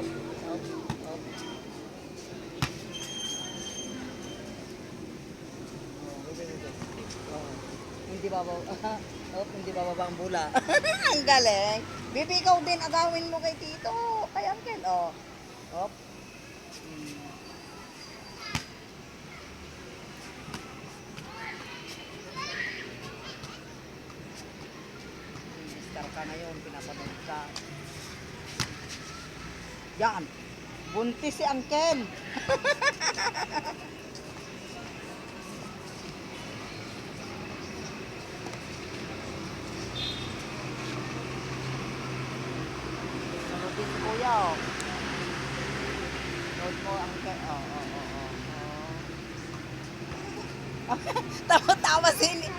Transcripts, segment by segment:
Up, up, up. Oh, hindi babaw. Up, hindi bababa ang bula. Ang galing. Bibi, ikaw din, agawin mo kay Tito. Kay Uncle. Oh. Up. Star ka ngayon, pinapanood ka. Yan. Buntis si Uncle. Sunodin si Kuya, oh. Sunod mo, Uncle. Oh, oh, oh, oh. Tawa-tawa si Ining.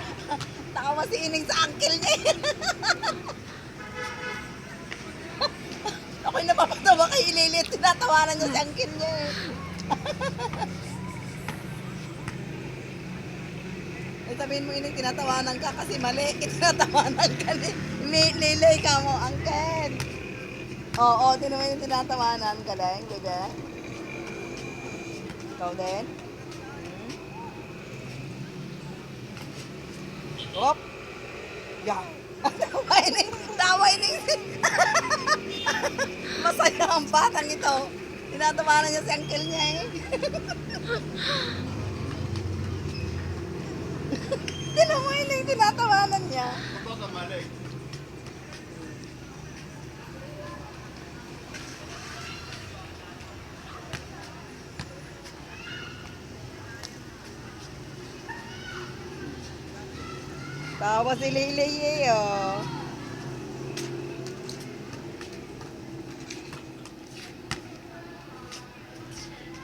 Tawa si Ining sa Uncle niya. Ako'y napapatawa kay Ililit. Tinatawanan niya si Uncle niya. Sabihin mo Ining, tinatawanan ka kasi mali. Tinatawanan ka ni Lilay ka mo, Uncle. Oo, tinuloy yung tinatawanan. Galing, bebe. Ikaw din? Op! Yan! Tawa Ining! Tawa Ining! Masaya ang batang ito. Tinatawanan niya si Uncle niya eh. Tinan mo Ining, tinatawanan niya. Ito sa mali. Tawa si Lilay eh, oh.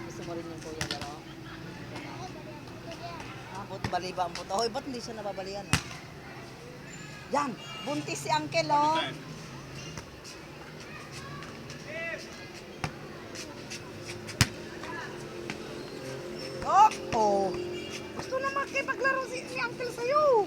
Gusto mo rin yung kuya, laro? Ah, baliba ang puto. Hoy, ba't hindi siya nababalian, ah? Yan! Buntis si Uncle, oh. Oh! Oh! Gusto na makipaglaro ni Uncle sa'yo.